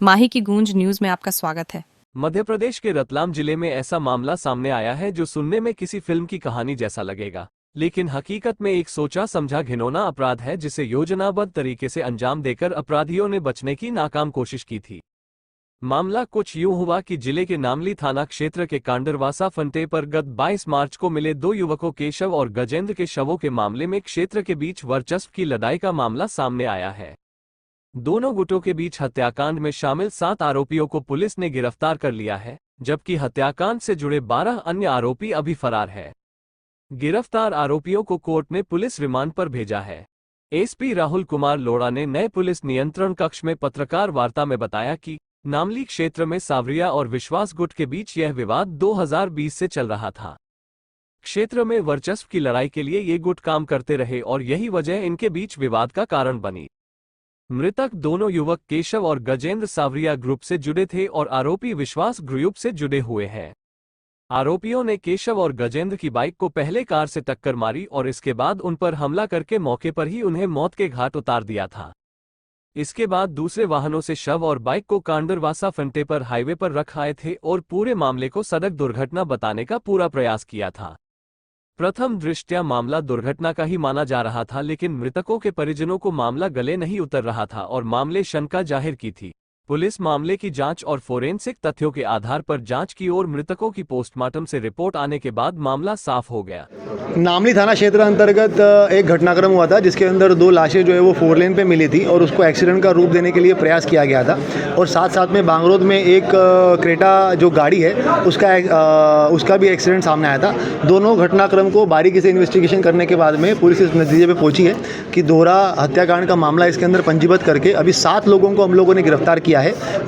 माही की गूंज न्यूज में आपका स्वागत है। मध्य प्रदेश के रतलाम जिले में ऐसा मामला सामने आया है जो सुनने में किसी फिल्म की कहानी जैसा लगेगा, लेकिन हकीकत में एक सोचा समझा घिनौना अपराध है जिसे योजनाबद्ध तरीके से अंजाम देकर अपराधियों ने बचने की नाकाम कोशिश की थी। मामला कुछ यूं हुआ कि जिले के नामली थाना क्षेत्र के कांडरवासा फंटे पर गत 22 मार्च को मिले दो युवकों केशव और गजेंद्र के शवों के मामले में क्षेत्र के बीच वर्चस्व की लड़ाई का मामला सामने आया है। दोनों गुटों के बीच हत्याकांड में शामिल 7 आरोपियों को पुलिस ने गिरफ्तार कर लिया है, जबकि हत्याकांड से जुड़े 12 अन्य आरोपी अभी फरार है। गिरफ्तार आरोपियों को कोर्ट ने पुलिस रिमांड पर भेजा है। एसपी राहुल कुमार लोढ़ा ने नए पुलिस नियंत्रण कक्ष में पत्रकार वार्ता में बताया कि नामली क्षेत्र में सावरिया और विश्वास गुट के बीच यह विवाद 2020 से चल रहा था। क्षेत्र में वर्चस्व की लड़ाई के लिए ये गुट काम करते रहे और यही वजह इनके बीच विवाद का कारण बनी। मृतक दोनों युवक केशव और गजेंद्र सावरिया ग्रुप से जुड़े थे और आरोपी विश्वास ग्रुप से जुड़े हुए हैं। आरोपियों ने केशव और गजेंद्र की बाइक को पहले कार से टक्कर मारी और इसके बाद उन पर हमला करके मौके पर ही उन्हें मौत के घाट उतार दिया था। इसके बाद दूसरे वाहनों से शव और बाइक को कांडरवासा फंटे पर हाईवे पर रख आए थे और पूरे मामले को सड़क दुर्घटना बताने का पूरा प्रयास किया था। प्रथम दृष्टया मामला दुर्घटना का ही माना जा रहा था, लेकिन मृतकों के परिजनों को मामला गले नहीं उतर रहा था और मामले शंका जाहिर की थी। पुलिस मामले की जांच और फोरेंसिक तथ्यों के आधार पर जांच की और मृतकों की पोस्टमार्टम से रिपोर्ट आने के बाद मामला साफ हो गया। नामली थाना क्षेत्र अंतर्गत एक घटनाक्रम हुआ था जिसके अंदर 2 लाशें जो है वो 4 लेन पे मिली थी और उसको एक्सीडेंट का रूप देने के लिए प्रयास किया गया था। और साथ साथ में बांगरोद में एक क्रेटा जो गाड़ी है उसका भी एक्सीडेंट सामने आया था। दोनों घटनाक्रम को बारीकी से इन्वेस्टिगेशन करने के बाद में पुलिस इस नतीजे पे पहुंची है कि दोहरा हत्याकांड का मामला इसके अंदर पंजीबद्ध करके अभी 7 लोगों को हम लोगों ने गिरफ्तार किया है।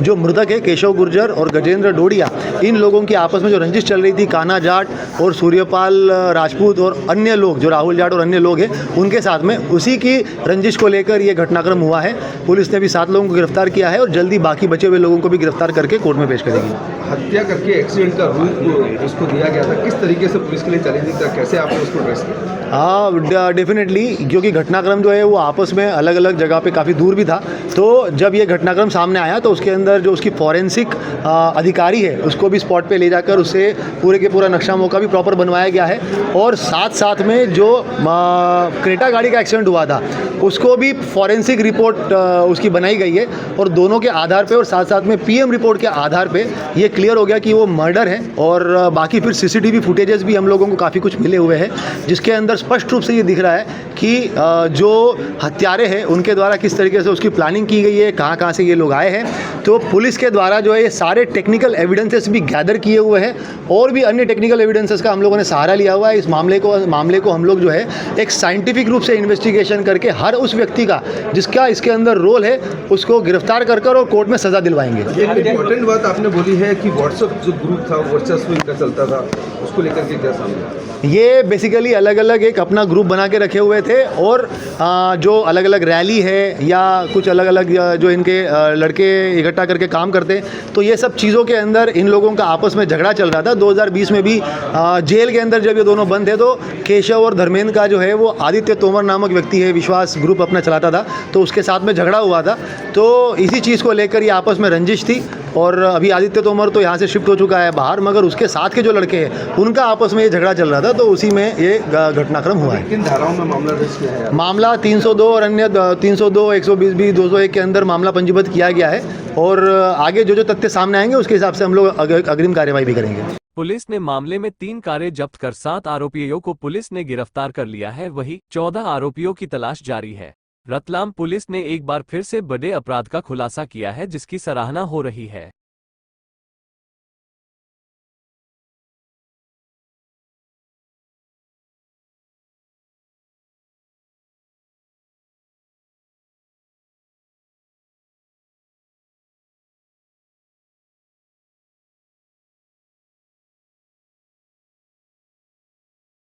जो मृतक है केशव गुर्जर और गजेंद्र डोडिया, इन लोगों की आपस में जो रंजिश चल रही थी, कान्हा जाट और सूर्यपाल राजपूत और अन्य लोग जो राहुल जाट और अन्य लोग हैं उनके साथ में, उसी की रंजिश को लेकर ये घटनाक्रम हुआ है। पुलिस ने भी 7 लोगों को गिरफ्तार किया है और जल्दी बाकी बचे हुए लोगों को भी गिरफ्तार करके कोर्ट में पेश करेगी। हत्या करके एक्सीडेंट का रूप उसको दिया गया था, किस तरीके से पुलिस के लिए चैलेंजिंग था, कैसे आपने उसको ट्रेस किया? हाँ, डेफिनेटली, क्योंकि घटनाक्रम जो है वो आपस में अलग अलग जगह पे काफ़ी दूर भी था। तो जब ये घटनाक्रम सामने आया तो उसके अंदर जो उसकी फॉरेंसिक अधिकारी है उसको भी स्पॉट पे ले जाकर उससे पूरे के पूरा नक्शा मौका भी प्रॉपर बनवाया गया है। और साथ साथ में जो क्रेटा गाड़ी का एक्सीडेंट हुआ था उसको भी फॉरेंसिक रिपोर्ट उसकी बनाई गई है और दोनों के आधार पे और साथ साथ में पीएम रिपोर्ट के आधार पे ये क्लियर हो गया कि वो मर्डर है। और बाकी फिर सीसीटीवी फुटेजेस भी हम लोगों को काफ़ी कुछ मिले हुए हैं जिसके अंदर स्पष्ट रूप से ये दिख रहा है कि जो हत्यारे हैं उनके द्वारा किस तरीके से उसकी प्लानिंग की गई है, कहाँ कहाँ से ये लोग आए हैं। तो पुलिस के द्वारा जो है ये सारे टेक्निकल एविडेंसेस भी गैदर किए हुए हैं और भी अन्य टेक्निकल एविडेंसेस का हम लोगों ने सहारा लिया हुआ है। इस मामले को हम लोग जो है एक साइंटिफिक रूप से इन्वेस्टिगेशन करके हर उस व्यक्ति का जिसका इसके अंदर रोल है उसको गिरफ्तार कर और कोर्ट में सजा दिलवाएंगे। इम्पोर्टेंट बात आपने बोली है कि व्हाट्सएप जो ग्रुप था वर्चस्व इनका चलता था, उसको लेकर के क्या सामने? ये बेसिकली अलग अलग एक अपना ग्रुप बना के रखे हुए थे और जो अलग अलग रैली है या कुछ अलग अलग जो इनके लड़के इकट्ठा करके काम करते, तो ये सब चीज़ों के अंदर इन लोगों का आपस में झगड़ा चल रहा था। 2020 में भी जेल के अंदर जब ये दोनों बंद थे तो केशव और धर्मेंद्र का जो है वो आदित्य तोमर नामक व्यक्ति है, विश्वास ग्रुप अपना चलाता था, तो उसके साथ में झगड़ा हुआ था। तो इसी चीज़ को लेकर ये आपस में रंजिश थी और अभी आदित्य तोमर तो यहाँ से शिफ्ट हो चुका है बाहर, मगर उसके साथ के जो लड़के हैं उनका आपस में ये झगड़ा चल रहा था, तो उसी में ये घटनाक्रम हुआ है। किन धाराओं में मामला दर्ज किया है? मामला 302 और अन्य 302, 120, 201 के अंदर मामला पंजीबद्ध किया गया है और आगे जो तथ्य सामने आएंगे उसके हिसाब से हम लोग अग्रिम कार्यवाही भी करेंगे। पुलिस ने मामले में 3 कारें जब्त कर 7 आरोपियों को पुलिस ने गिरफ्तार कर लिया है, वहीं 14 आरोपियों की तलाश जारी है। रतलाम पुलिस ने एक बार फिर से बड़े अपराध का खुलासा किया है जिसकी सराहना हो रही है।